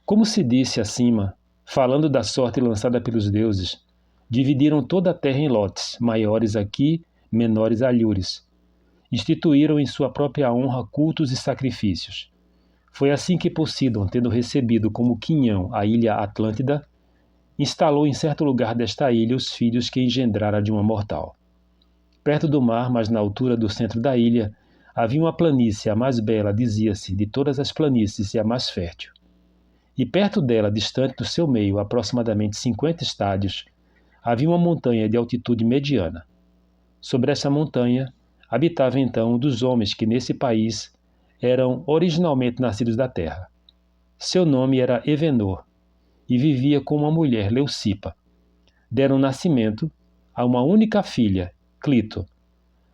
Como se disse acima, falando da sorte lançada pelos deuses, dividiram toda a terra em lotes, maiores aqui, menores alhures. Instituíram em sua própria honra cultos e sacrifícios. Foi assim que Poseidon, tendo recebido como quinhão a ilha Atlântida, instalou em certo lugar desta ilha os filhos que engendrara de uma mortal. Perto do mar, mas na altura do centro da ilha, havia uma planície, a mais bela, dizia-se, de todas as planícies e a mais fértil. E perto dela, distante do seu meio, aproximadamente 50 estádios, havia uma montanha de altitude mediana. Sobre essa montanha, habitava então um dos homens que nesse país eram originalmente nascidos da terra. Seu nome era Evenor, e vivia com uma mulher, Leucipa. Deram nascimento a uma única filha, Clito.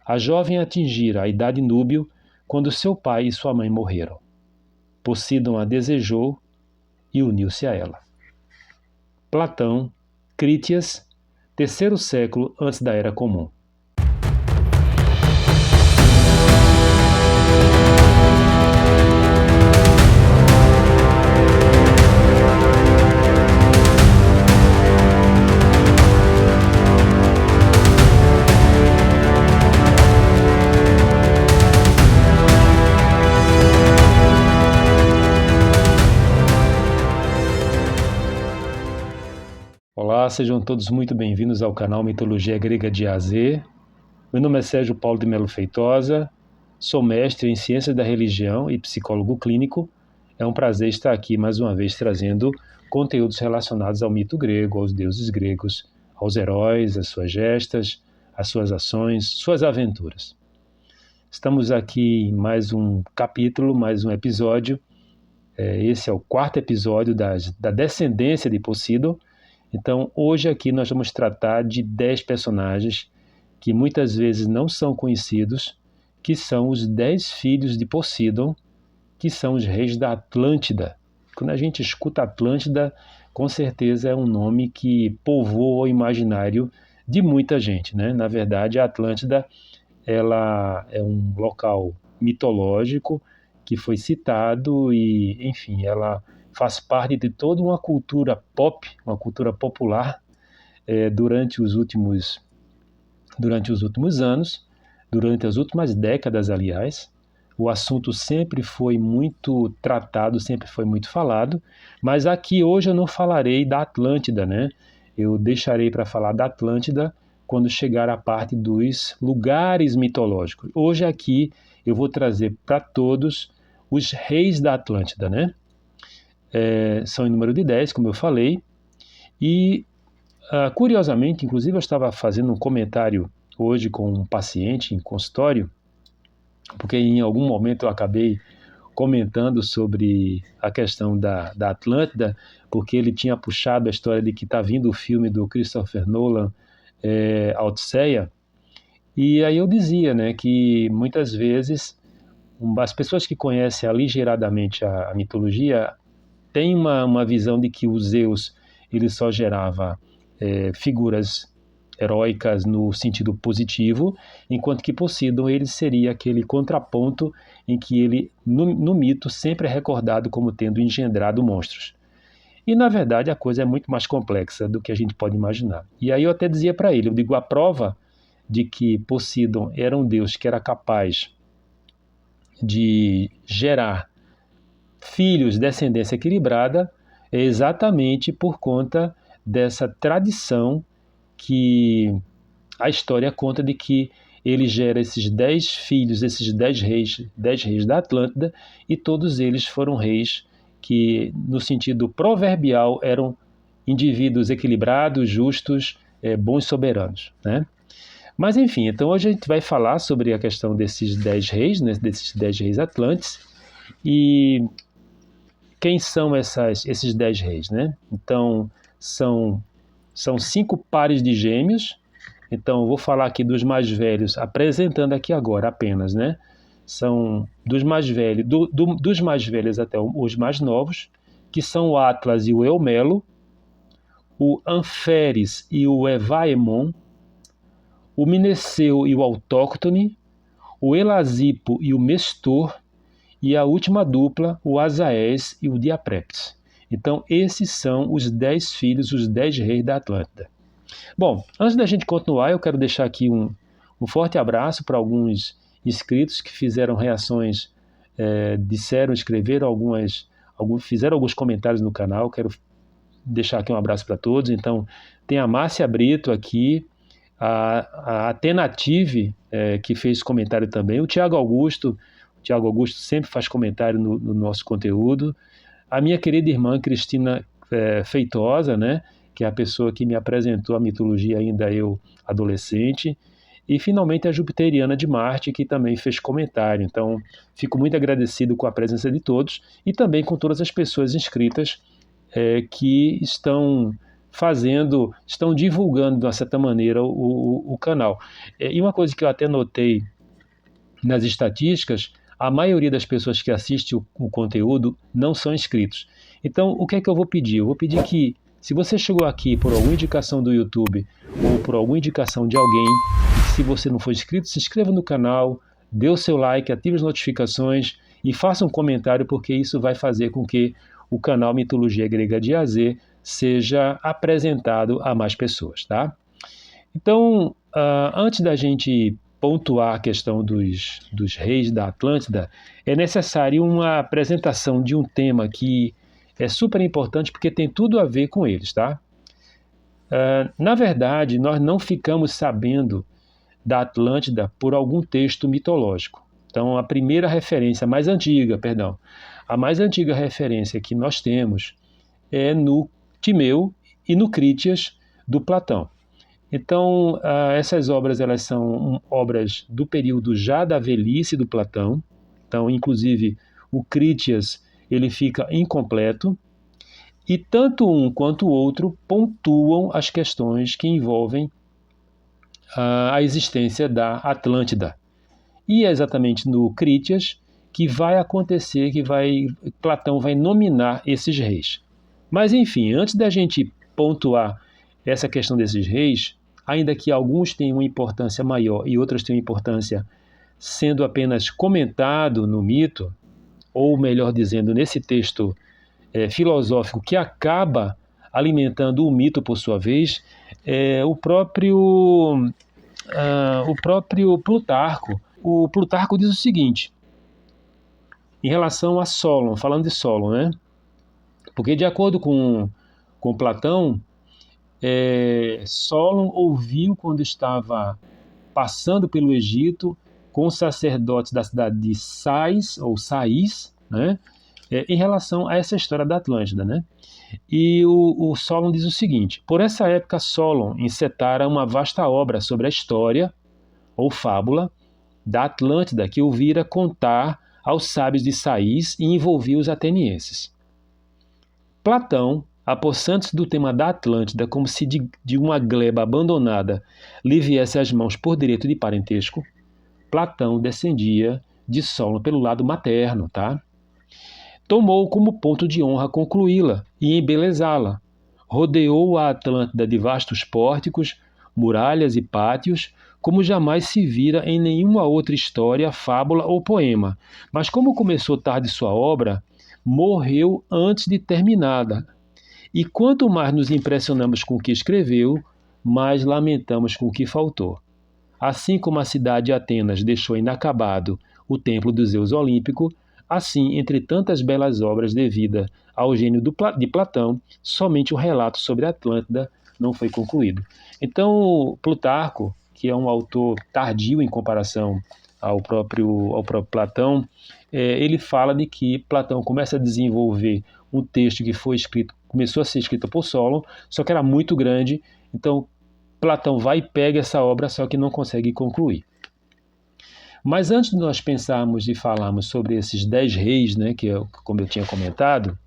A jovem atingira a idade núbil quando seu pai e sua mãe morreram. Poseidon a desejou e uniu-se a ela. Platão, Crítias, terceiro século antes da Era Comum. Olá, sejam todos muito bem-vindos ao canal Mitologia Grega de A a Z. Meu nome é Sérgio Paulo de Melo Feitosa, sou mestre em Ciências da Religião e psicólogo clínico. É um prazer estar aqui mais uma vez trazendo conteúdos relacionados ao mito grego, aos deuses gregos, aos heróis, às suas gestas, às suas ações, suas aventuras. Estamos aqui em mais um capítulo, mais um episódio. Esse é o quarto episódio da descendência de Poseidon. Então, hoje aqui nós vamos tratar de 10 personagens que muitas vezes não são conhecidos, que são os 10 filhos de Poseidon, que são os reis da Atlântida. Quando a gente escuta Atlântida, com certeza é um nome que povoa o imaginário de muita gente, né? Na verdade, a Atlântida ela é um local mitológico que foi citado e, enfim, ela faz parte de toda uma cultura pop, uma cultura popular, durante os últimos anos, durante as últimas décadas, aliás. O assunto sempre foi muito tratado, sempre foi muito falado, mas aqui hoje eu não falarei da Atlântida, né? Eu deixarei para falar da Atlântida quando chegar a parte dos lugares mitológicos. Hoje aqui eu vou trazer para todos os reis da Atlântida, né? São em número de 10, como eu falei, e curiosamente, inclusive eu estava fazendo um comentário hoje com um paciente em consultório, porque em algum momento eu acabei comentando sobre a questão da Atlântida, porque ele tinha puxado a história de que está vindo o filme do Christopher Nolan, A Odisseia, e aí eu dizia, né, que muitas vezes as pessoas que conhecem aligeradamente a mitologia tem uma visão de que o Zeus ele só gerava figuras heróicas no sentido positivo, enquanto que Poseidon ele seria aquele contraponto em que ele, no mito, sempre é recordado como tendo engendrado monstros. E, na verdade, a coisa é muito mais complexa do que a gente pode imaginar. E aí eu até dizia para ele, eu digo, a prova de que Poseidon era um deus que era capaz de gerar filhos, descendência equilibrada, é exatamente por conta dessa tradição que a história conta de que ele gera esses 10 filhos, esses 10 reis da Atlântida, e todos eles foram reis que, no sentido proverbial, eram indivíduos equilibrados, justos, bons soberanos, né? Mas enfim, então hoje a gente vai falar sobre a questão desses 10 reis, né, desses 10 reis atlantes, e quem são esses 10 reis, né? Então, são 5 pares de gêmeos. Então, eu vou falar aqui dos mais velhos, apresentando aqui agora apenas, né? São dos mais velhos, dos mais velhos até os mais novos, que são o Atlas e o Eumelo, o Anferes e o Evaemon, o Mineceu e o Autóctone, o Elasipo e o Mestor, e a última dupla, o Asaés e o Diaprepes. Então, esses são os 10 filhos, os 10 reis da Atlântida. Bom, antes da gente continuar, eu quero deixar aqui um forte abraço para alguns inscritos que fizeram reações, disseram, escreveram fizeram alguns comentários no canal. Quero deixar aqui um abraço para todos. Então, tem a Márcia Brito aqui, a Atenative, que fez comentário também, o Tiago Augusto sempre faz comentário no nosso conteúdo, a minha querida irmã Cristina Feitosa, né, que é a pessoa que me apresentou a mitologia ainda eu adolescente, e finalmente a Jupiteriana de Marte, que também fez comentário. Então, fico muito agradecido com a presença de todos e também com todas as pessoas inscritas que estão divulgando de uma certa maneira o canal. E uma coisa que eu até notei nas estatísticas, a maioria das pessoas que assistem o conteúdo não são inscritos. Então, o que é que eu vou pedir? Eu vou pedir que, se você chegou aqui por alguma indicação do YouTube ou por alguma indicação de alguém, se você não for inscrito, se inscreva no canal, dê o seu like, ative as notificações e faça um comentário, porque isso vai fazer com que o canal Mitologia Grega de A a Z seja apresentado a mais pessoas, tá? Então, antes da gente pontuar a questão dos reis da Atlântida, é necessário uma apresentação de um tema que é super importante porque tem tudo a ver com eles, tá? Na verdade, nós não ficamos sabendo da Atlântida por algum texto mitológico. Então, a mais antiga referência que nós temos é no Timeu e no Crítias do Platão. Então, essas obras elas são obras do período já da velhice do Platão. Então, inclusive, o Crítias ele fica incompleto, e tanto um quanto o outro pontuam as questões que envolvem a existência da Atlântida. E é exatamente no Crítias que vai acontecer, Platão vai nominar esses reis. Mas, enfim, antes da gente pontuar essa questão desses reis, ainda que alguns tenham uma importância maior e outros tenham importância sendo apenas comentado no mito, ou melhor dizendo, nesse texto filosófico que acaba alimentando o mito por sua vez, o próprio Plutarco. O Plutarco diz o seguinte, em relação a Solon, falando de Solon, né? Porque de acordo com Platão, Solon ouviu quando estava passando pelo Egito com os sacerdotes da cidade de Sais, né? Em relação a essa história da Atlântida, né? E o Solon diz o seguinte: por essa época Solon encetara uma vasta obra sobre a história ou fábula da Atlântida que ouvira contar aos sábios de Sais e envolvia os atenienses. Platão, apossando-se do tema da Atlântida como se de uma gleba abandonada lhe viesse às mãos por direito de parentesco, Platão descendia de Solon pelo lado materno, tá? Tomou como ponto de honra concluí-la e embelezá-la. Rodeou a Atlântida de vastos pórticos, muralhas e pátios, como jamais se vira em nenhuma outra história, fábula ou poema. Mas como começou tarde sua obra, morreu antes de terminada. E quanto mais nos impressionamos com o que escreveu, mais lamentamos com o que faltou. Assim como a cidade de Atenas deixou inacabado o templo do Zeus Olímpico, assim, entre tantas belas obras devidas ao gênio de Platão, somente o relato sobre a Atlântida não foi concluído. Então, Plutarco, que é um autor tardio em comparação ao próprio Platão, ele fala de que Platão começa a desenvolver um texto que começou a ser escrito por Solon, só que era muito grande, então Platão vai e pega essa obra, só que não consegue concluir. Mas antes de nós pensarmos e falarmos sobre esses 10 reis, né, como eu tinha comentado,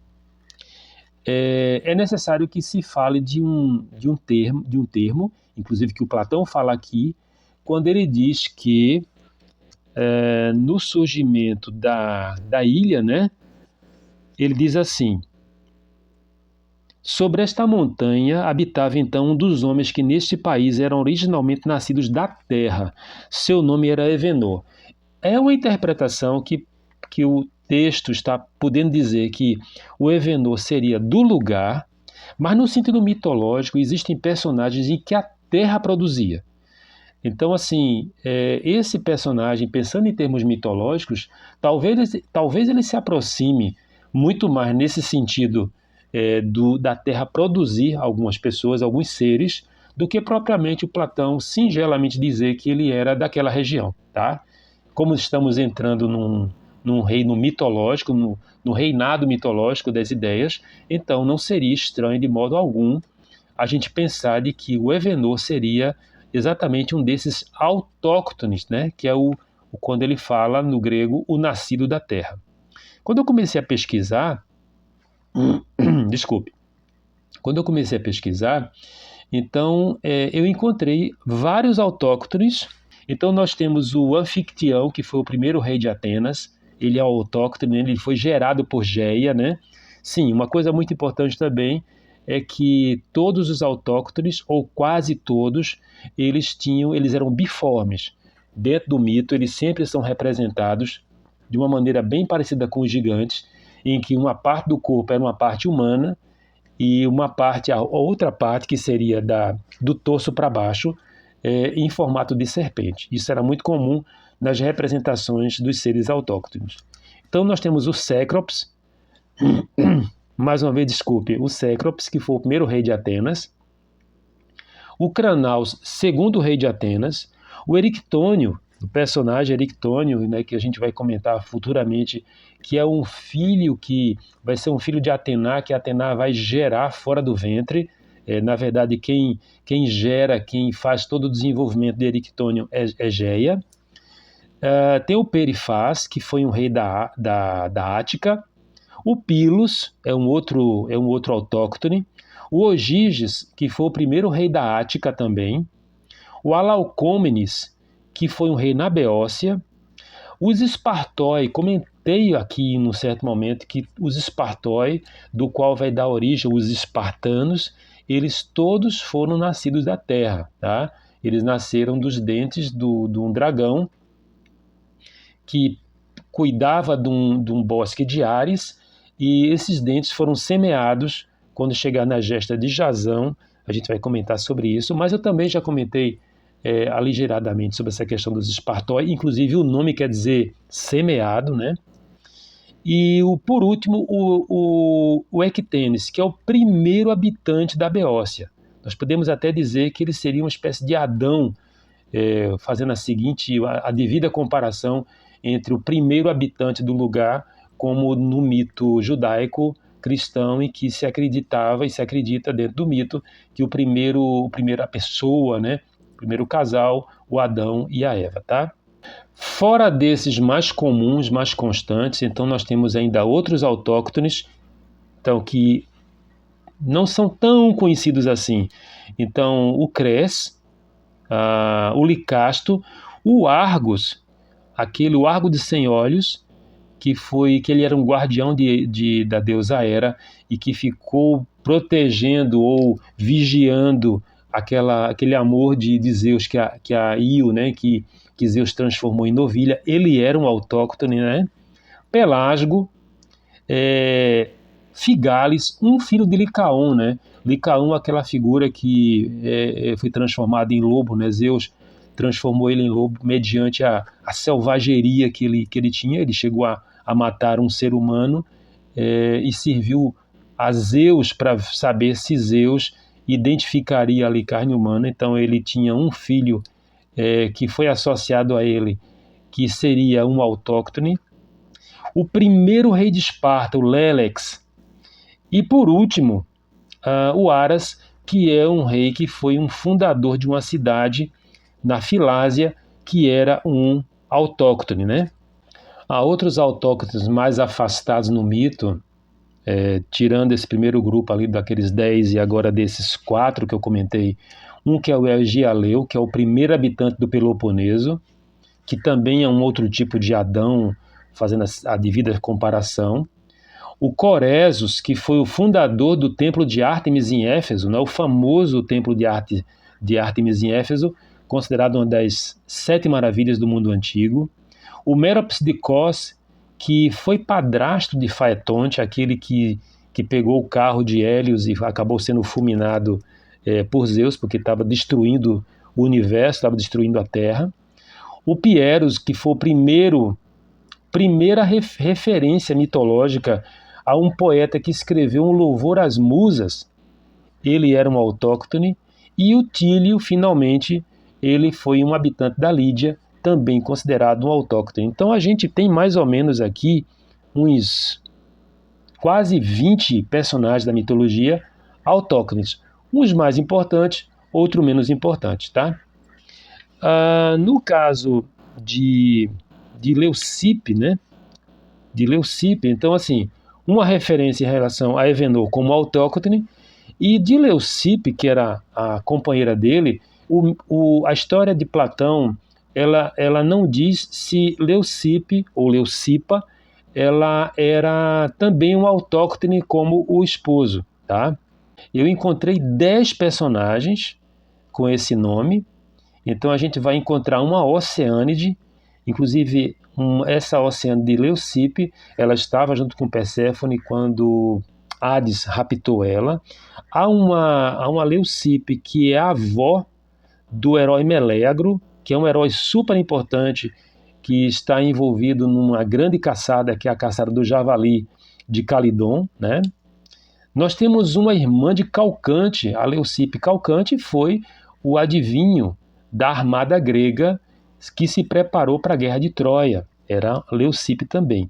é necessário que se fale de um termo, inclusive que o Platão fala aqui, quando ele diz que no surgimento da ilha, né, ele diz assim: sobre esta montanha habitava então um dos homens que neste país eram originalmente nascidos da terra. Seu nome era Evenor. É uma interpretação que texto está podendo dizer que o Evenor seria do lugar, mas no sentido mitológico existem personagens em que a terra produzia. Então, assim, esse personagem, pensando em termos mitológicos, talvez ele se aproxime muito mais nesse sentido da terra produzir algumas pessoas, alguns seres, do que propriamente o Platão singelamente dizer que ele era daquela região, tá? Como estamos entrando num reino mitológico, no reinado mitológico das ideias, então não seria estranho de modo algum a gente pensar de que o Evenor seria exatamente um desses autóctones, né? Que é quando ele fala no grego o nascido da terra. Quando eu comecei a pesquisar, desculpe, quando eu comecei a pesquisar, então eu encontrei vários autóctones. Então nós temos o Anfictião, que foi o primeiro rei de Atenas. Ele é autóctone, ele foi gerado por Géia, né? Sim, uma coisa muito importante também é que todos os autóctones, ou quase todos, eles eram biformes. Dentro do mito, eles sempre são representados de uma maneira bem parecida com os gigantes, em que uma parte do corpo era uma parte humana e a outra parte, que seria do torso para baixo, em formato de serpente. Isso era muito comum nas representações dos seres autóctones. Então nós temos o Cécrops, mais uma vez, desculpe, o Cécrops, que foi o primeiro rei de Atenas, o Cranaus, segundo rei de Atenas, o Erictônio, o personagem Erictônio, né, que a gente vai comentar futuramente, que é um filho que vai ser um filho de Atena, que Atena vai gerar fora do ventre. Na verdade, quem gera, quem faz todo o desenvolvimento de Erictônio é Géia. Tem o Perifaz, que foi um rei da Ática. O Pilos é um outro autóctone. O Ogiges, que foi o primeiro rei da Ática também. O Alaucômenes, que foi um rei na Beócia. Os Espartói, comentei aqui num certo momento que os Espartói, do qual vai dar origem os espartanos, eles todos foram nascidos da terra, tá? Eles nasceram dos dentes de um dragão que cuidava de um bosque de Ares, e esses dentes foram semeados quando chegar na gesta de Jasão. A gente vai comentar sobre isso, mas eu também já comentei aligeradamente sobre essa questão dos Espartói, inclusive o nome quer dizer semeado, né? E por último, o Ectênis, que é o primeiro habitante da Beócia. Nós podemos até dizer que ele seria uma espécie de Adão, fazendo a devida comparação entre o primeiro habitante do lugar, como no mito judaico cristão, em que se acreditava e se acredita dentro do mito que primeira pessoa, né, o primeiro casal, o Adão e a Eva, tá? Fora desses mais comuns, mais constantes, então nós temos ainda outros autóctones, então, que não são tão conhecidos assim. Então, o Cres, o Licasto, o Argos, o Argo de 100 olhos, que ele era um guardião da deusa Hera e que ficou protegendo ou vigiando aquele amor de Zeus, que a Io, né, que Zeus transformou em novilha. Ele era um autóctone, né? Pelasgo, Figales, um filho de Licaon, né? Licaon, aquela figura que foi transformada em lobo, né? Zeus transformou ele em lobo mediante a selvageria que ele tinha. Ele chegou a matar um ser humano e serviu a Zeus para saber se Zeus identificaria ali carne humana. Então ele tinha um filho que foi associado a ele, que seria um autóctone. O primeiro rei de Esparta, o Lelex. E por último, o Aras, que é um rei que foi um fundador de uma cidade na Filásia, que era um autóctone, né? Há outros autóctones mais afastados no mito, tirando esse primeiro grupo ali daqueles 10 e agora desses 4 que eu comentei. Um que é o Egialeu, que é o primeiro habitante do Peloponeso, que também é um outro tipo de Adão, fazendo a devida comparação. O Coresos, que foi o fundador do templo de Ártemis em Éfeso, né? O famoso templo de Ártemis em Éfeso, considerado uma das 7 maravilhas do mundo antigo. O Mérops de Cos, que foi padrasto de Faetonte, aquele que pegou o carro de Hélios e acabou sendo fulminado por Zeus, porque estava destruindo o universo, estava destruindo a Terra. O Pieros, que foi primeira referência mitológica a um poeta que escreveu um louvor às musas, ele era um autóctone. E o Tílio, finalmente, ele foi um habitante da Lídia, também considerado um autóctone. Então a gente tem mais ou menos aqui uns quase 20 personagens da mitologia autóctones, uns mais importantes, outros menos importantes, tá? No caso de Leucippe, né? De Leucippe, então assim, uma referência em relação a Evenor como autóctone, e de Leucippe, que era a companheira dele, a história de Platão, ela não diz se Leucippe ou Leucipa, ela era também um autóctone como o esposo, tá? Eu encontrei 10 personagens com esse nome, então a gente vai encontrar uma Oceânide, inclusive essa Oceânide de Leucippe, ela estava junto com Perséfone quando Hades raptou ela. Há uma Leucippe que é a avó do herói Meléagro, que é um herói super importante, que está envolvido numa grande caçada, que é a caçada do javali de Calidon, né? Nós temos uma irmã de Calcante, a Leucippe Calcante foi o adivinho da armada grega que se preparou para a guerra de Troia, era Leucippe também.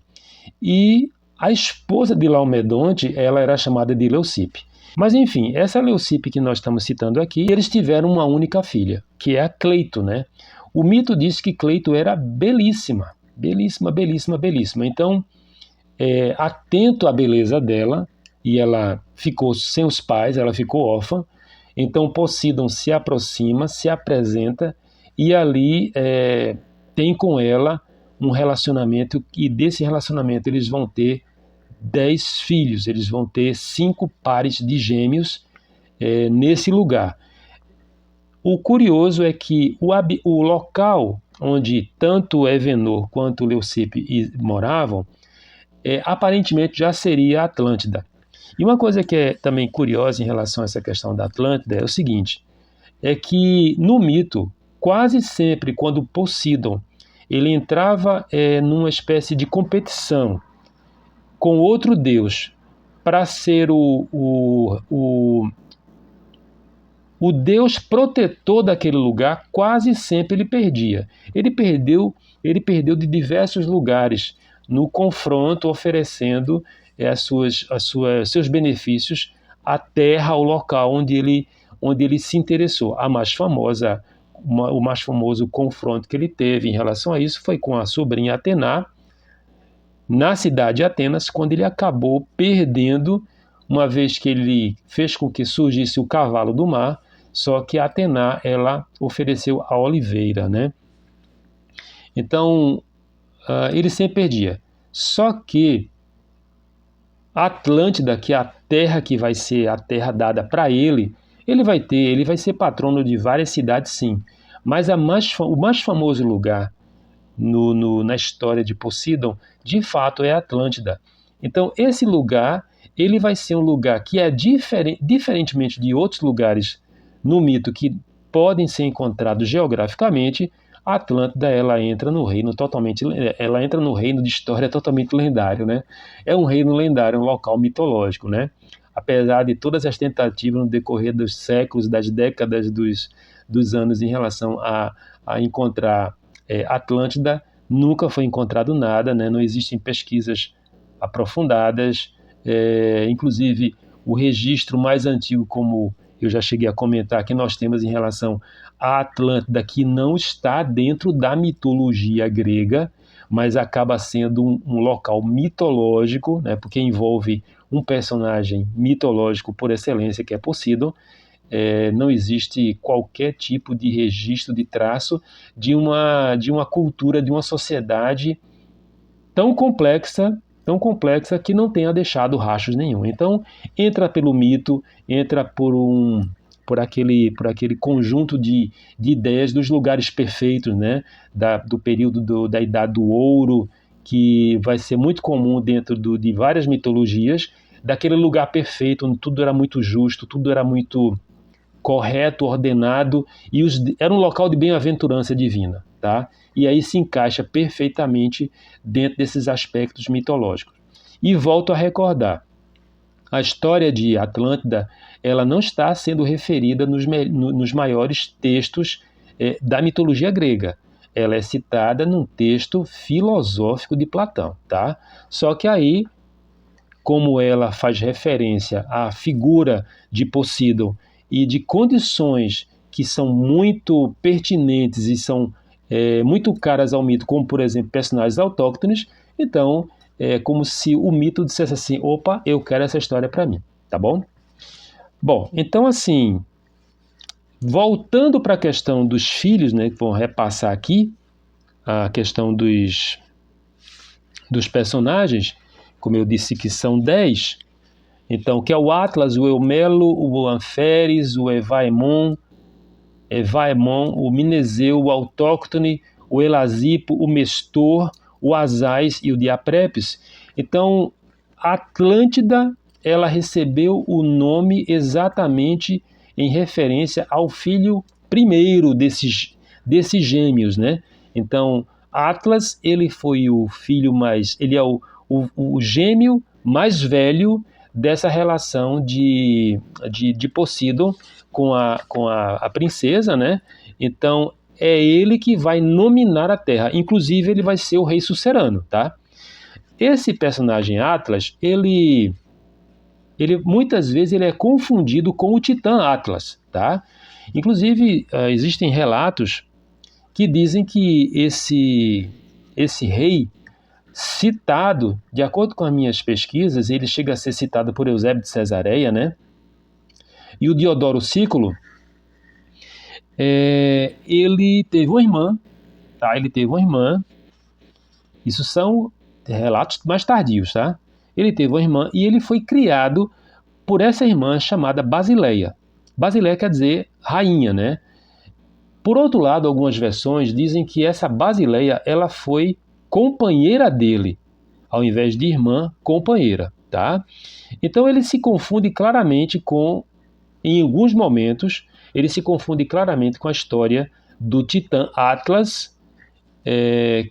E a esposa de Laomedonte, ela era chamada de Leucippe. Mas enfim, essa Leucippe que nós estamos citando aqui, eles tiveram uma única filha, que é a Cleito, né? O mito diz que Cleito era belíssima, belíssima, belíssima, belíssima. Então, atento à beleza dela, e ela ficou sem os pais, ela ficou órfã. Então Poseidon se aproxima, se apresenta, e ali tem com ela um relacionamento, e desse relacionamento eles vão ter 10 filhos, eles vão ter 5 pares de gêmeos nesse lugar. O curioso é que o local onde tanto Evenor quanto Leucippe moravam, aparentemente já seria a Atlântida. E uma coisa que é também curiosa em relação a essa questão da Atlântida é o seguinte, é que no mito, quase sempre quando Poseidon ele entrava numa espécie de competição com outro deus para ser o deus protetor daquele lugar, quase sempre ele perdia. Ele perdeu de diversos lugares no confronto, oferecendo seus benefícios à terra, ao local onde ele se interessou. O mais famoso confronto que ele teve em relação a isso foi com a sobrinha Atena, na cidade de Atenas, quando ele acabou perdendo, uma vez que ele fez com que surgisse o cavalo do mar, só que a Atena, ela ofereceu a oliveira, né? Então, ele sempre perdia. Só que a Atlântida, que é a terra que vai ser a terra dada para ele vai ser patrono de várias cidades, sim. Mas o mais famoso lugar na história de Poseidon, de fato, é a Atlântida. Então, esse lugar, ele vai ser um lugar que é diferentemente de outros lugares no mito que podem ser encontrados geograficamente. A Atlântida, ela entra no reino de história totalmente lendário, né? É um reino lendário, um local mitológico, né? Apesar de todas as tentativas no decorrer dos séculos, das décadas, dos anos em relação a encontrar Atlântida, nunca foi encontrado nada, né? Não existem pesquisas aprofundadas, inclusive o registro mais antigo, como eu já cheguei a comentar, que nós temos em relação à Atlântida, que não está dentro da mitologia grega, mas acaba sendo um local mitológico, né? Porque envolve um personagem mitológico por excelência, que é Poseidon. Não existe qualquer tipo de registro, de traço de uma cultura, de uma sociedade tão complexa que não tenha deixado rastros nenhum. Então, entra pelo mito, entra por aquele conjunto de ideias dos lugares perfeitos, né? Do período da Idade do Ouro, que vai ser muito comum dentro de várias mitologias, daquele lugar perfeito, onde tudo era muito justo, tudo era muito correto, ordenado, e era um local de bem-aventurança divina, tá? E aí se encaixa perfeitamente dentro desses aspectos mitológicos. E volto a recordar, a história de Atlântida, ela não está sendo referida nos maiores textos da mitologia grega. Ela é citada num texto filosófico de Platão, tá? Só que aí, como ela faz referência à figura de Poseidon e de condições que são muito pertinentes e são muito caras ao mito, como por exemplo personagens autóctones, então é como se o mito dissesse assim: opa, eu quero essa história para mim, tá bom? Bom, então assim, voltando para a questão dos filhos, né, que vão repassar aqui, a questão dos personagens, como eu disse que são 10, então, que é o Atlas, o Eumelo, o Anferes, o Evaemon, o Minezeu, o Autóctone, o Elasipo, o Mestor, o Asais e o Diaprepes. Então, a Atlântida, ela recebeu o nome exatamente em referência ao filho primeiro desses gêmeos, né? Então, Atlas, ele foi o filho mais... Ele é o gêmeo mais velho dessa relação de Poseidon com a princesa, né? Então, é ele que vai nominar a Terra. Inclusive, ele vai ser o rei Sucerano, tá? Esse personagem Atlas, ele muitas vezes ele é confundido com o Titã Atlas, tá? Inclusive, existem relatos que dizem que esse rei citado, de acordo com as minhas pesquisas, ele chega a ser citado por Eusébio de Cesareia, né? E o Diodoro Sículo, ele teve uma irmã, tá? Ele teve uma irmã. Isso são relatos mais tardios, tá? Ele teve uma irmã e ele foi criado por essa irmã chamada Basileia. Basileia quer dizer rainha, né? Por outro lado, algumas versões dizem que essa Basileia, ela foi companheira dele, ao invés de irmã, companheira, tá? Então ele se confunde claramente em alguns momentos, ele se confunde claramente com a história do Titã Atlas,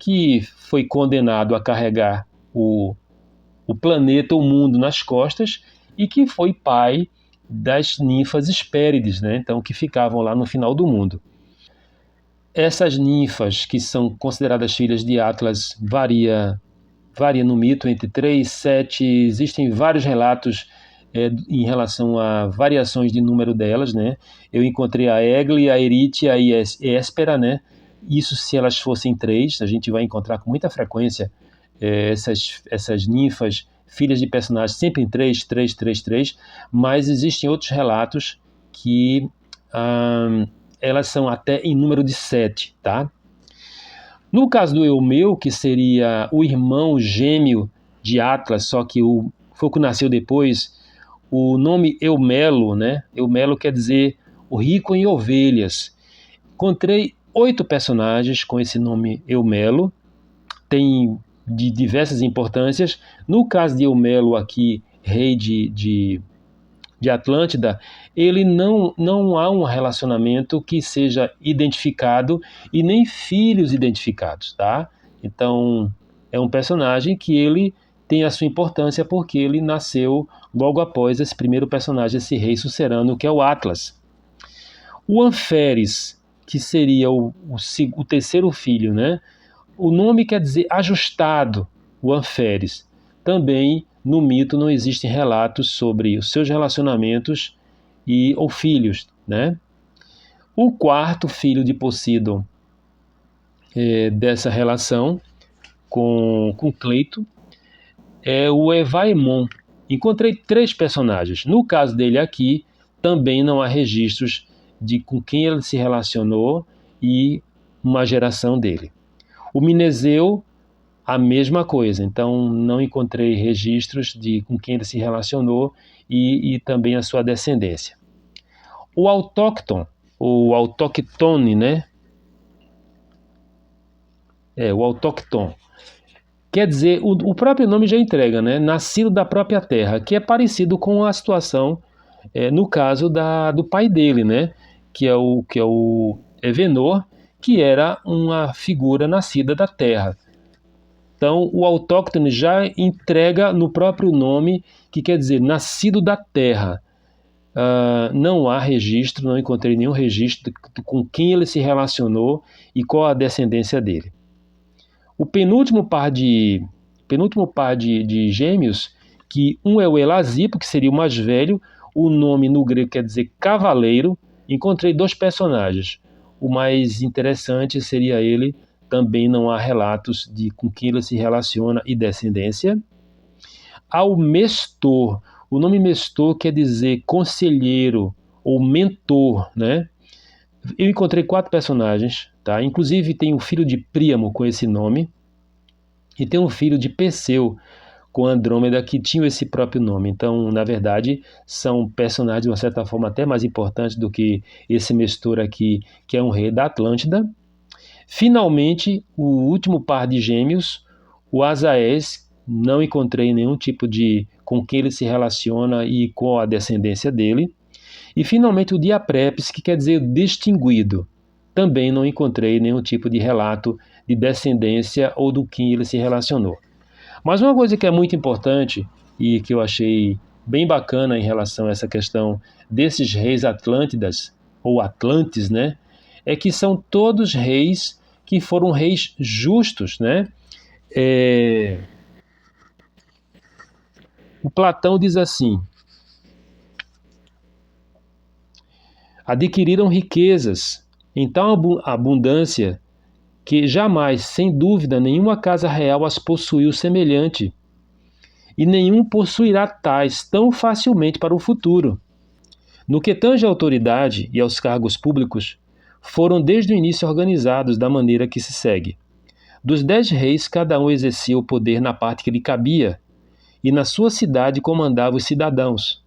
que foi condenado a carregar o planeta, o mundo nas costas, e que foi pai das ninfas Hespérides, né? Então, que ficavam lá no final do mundo. Essas ninfas, que são consideradas filhas de Atlas, varia no mito entre 3 e 7, existem vários relatos em relação a variações de número delas, né? Eu encontrei a Egle, a Eritia e a Héspera, né? Isso se elas fossem 3, a gente vai encontrar com muita frequência essas ninfas, filhas de personagens, sempre em 3, 3, 3, 3, mas existem outros relatos que elas são até em número de 7, tá? No caso do Eumeu, que seria o irmão gêmeo de Atlas, só que foi o que nasceu depois, o nome Eumelo, né? Eumelo quer dizer o rico em ovelhas. Encontrei 8 personagens com esse nome Eumelo, tem de diversas importâncias. No caso de Eumelo aqui, rei de Atlântida, ele não há um relacionamento que seja identificado e nem filhos identificados, tá? Então, é um personagem que ele tem a sua importância porque ele nasceu logo após esse primeiro personagem, esse rei sucerano, que é o Atlas. O Anferes, que seria o terceiro filho, né? O nome quer dizer ajustado, o Anferes. Também no mito não existem relatos sobre os seus relacionamentos ou filhos, né? O quarto filho de Poseidon dessa relação com Cleito é o Evaemon. Encontrei 3 personagens. No caso dele aqui, também não há registros de com quem ele se relacionou e uma geração dele. O Minezeu, a mesma coisa, então não encontrei registros de com quem ele se relacionou e também a sua descendência. O autócton, ou autóctone, né? O autócton. Quer dizer, o próprio nome já entrega, né? Nascido da própria terra, que é parecido com a situação, no caso do pai dele, né? Que é o Evenor, que era uma figura nascida da terra. Então, o autóctone já entrega no próprio nome, que quer dizer nascido da terra. Não há registro, não encontrei nenhum registro com quem ele se relacionou e qual a descendência dele. O penúltimo par de gêmeos, que um é o Elasipo, que seria o mais velho, o nome no grego quer dizer cavaleiro. Encontrei 2 personagens. O mais interessante seria ele, também não há relatos de com quem ele se relaciona e descendência. Ao Mestor, o nome Mestor quer dizer conselheiro ou mentor, né? Eu encontrei 4 personagens, tá? Inclusive tem um filho de Príamo com esse nome e tem um filho de Perseu com Andrômeda que tinham esse próprio nome. Então, na verdade, são personagens de uma certa forma até mais importantes do que esse Mestor aqui, que é um rei da Atlântida. Finalmente, o último par de gêmeos, o Azaés, não encontrei nenhum tipo de com quem ele se relaciona e com a descendência dele. E finalmente o Diaprepes, que quer dizer distinguido. Também não encontrei nenhum tipo de relato de descendência ou do que ele se relacionou. Mas uma coisa que é muito importante e que eu achei bem bacana em relação a essa questão desses reis Atlântidas, ou Atlantes, né? É que são todos reis que foram reis justos, né? O Platão diz assim: adquiriram riquezas em tal abundância que jamais, sem dúvida, nenhuma casa real as possuiu semelhante, e nenhum possuirá tais tão facilmente para o futuro. No que tange à autoridade e aos cargos públicos, foram desde o início organizados da maneira que se segue. Dos 10 reis, cada um exercia o poder na parte que lhe cabia, e na sua cidade comandava os cidadãos.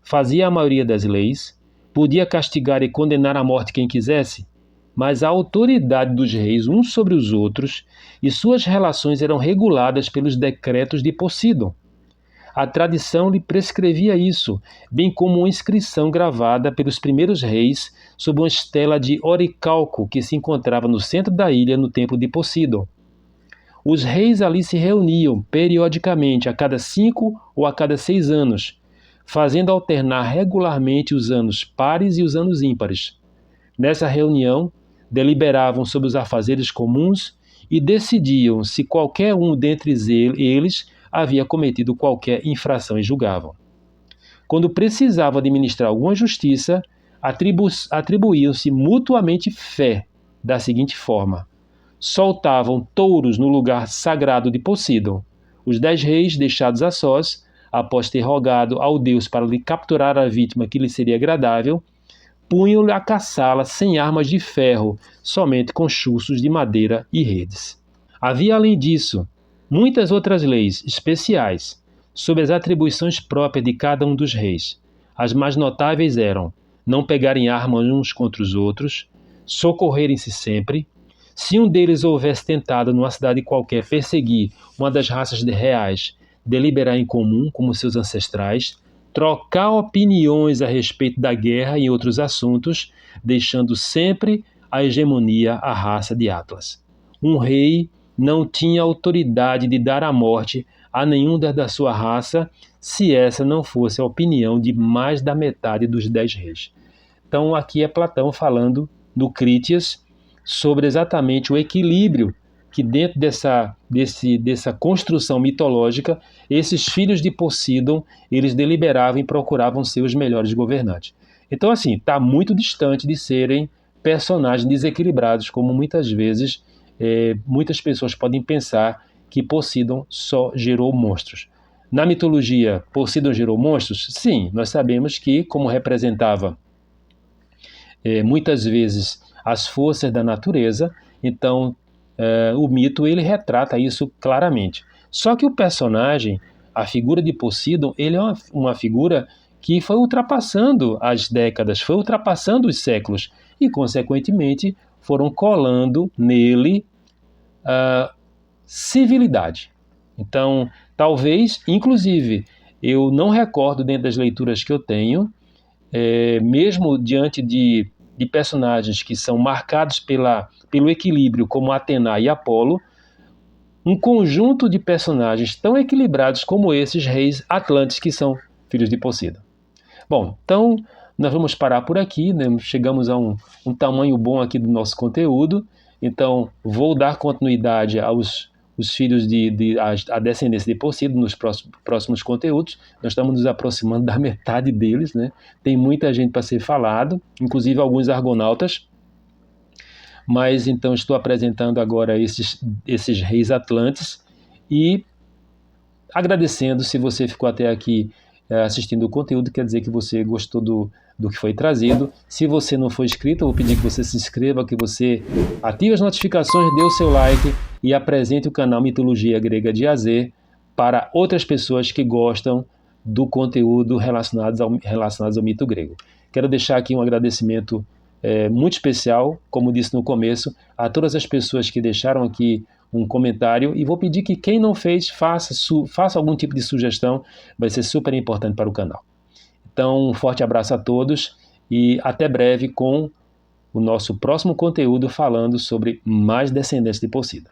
Fazia a maioria das leis, podia castigar e condenar à morte quem quisesse, mas a autoridade dos reis uns sobre os outros e suas relações eram reguladas pelos decretos de Posidon. A tradição lhe prescrevia isso, bem como uma inscrição gravada pelos primeiros reis sob uma estela de oricalco que se encontrava no centro da ilha no tempo de Posidon. Os reis ali se reuniam periodicamente, a cada 5 ou a cada 6 anos, fazendo alternar regularmente os anos pares e os anos ímpares. Nessa reunião, deliberavam sobre os afazeres comuns e decidiam se qualquer um dentre eles havia cometido qualquer infração e julgavam. Quando precisavam administrar alguma justiça, atribuíam-se mutuamente fé, da seguinte forma: soltavam touros no lugar sagrado de Posidon. Os 10 reis, deixados a sós, após ter rogado ao Deus para lhe capturar a vítima que lhe seria agradável, punham-lhe a caçá-la sem armas de ferro, somente com chuços de madeira e redes. Havia, além disso, muitas outras leis especiais sobre as atribuições próprias de cada um dos reis. As mais notáveis eram não pegarem armas uns contra os outros, socorrerem-se sempre. Se um deles houvesse tentado, numa cidade qualquer, perseguir uma das raças reais, deliberar em comum, como seus ancestrais, trocar opiniões a respeito da guerra e outros assuntos, deixando sempre a hegemonia à raça de Atlas. Um rei não tinha autoridade de dar a morte a nenhum da sua raça, se essa não fosse a opinião de mais da metade dos 10 reis. Então aqui é Platão falando do Crítias sobre exatamente o equilíbrio que dentro dessa construção mitológica, esses filhos de Posidon, eles deliberavam e procuravam ser os melhores governantes. Então, assim, está muito distante de serem personagens desequilibrados, como muitas vezes muitas pessoas podem pensar que Posidon só gerou monstros. Na mitologia, Posidon gerou monstros? Sim, nós sabemos que, como representava muitas vezes as forças da natureza, então o mito ele retrata isso claramente. Só que o personagem, a figura de Posidon, ele é uma figura que foi ultrapassando as décadas, foi ultrapassando os séculos e, consequentemente, foram colando nele civilidade. Então, talvez, inclusive, eu não recordo dentro das leituras que eu tenho, mesmo diante de personagens que são marcados pelo equilíbrio, como Atena e Apolo, um conjunto de personagens tão equilibrados como esses reis atlantes que são filhos de Poseidon. Bom, então nós vamos parar por aqui, né? Chegamos a um tamanho bom aqui do nosso conteúdo, então vou dar continuidade aos os filhos a descendência de Poseidon nos próximos conteúdos. Nós estamos nos aproximando da metade deles, né? Tem muita gente para ser falado, inclusive alguns argonautas, mas então estou apresentando agora esses reis atlantes e agradecendo se você ficou até aqui assistindo o conteúdo, quer dizer que você gostou do que foi trazido. Se você não for inscrito, eu vou pedir que você se inscreva, que você ative as notificações, dê o seu like e apresente o canal Mitologia Grega de AZ para outras pessoas que gostam do conteúdo relacionados ao mito grego. Quero deixar aqui um agradecimento muito especial, como disse no começo, a todas as pessoas que deixaram aqui um comentário, e vou pedir que quem não fez, faça algum tipo de sugestão, vai ser super importante para o canal. Então, um forte abraço a todos e até breve com o nosso próximo conteúdo falando sobre mais descendentes de Poseidon.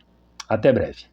Até breve.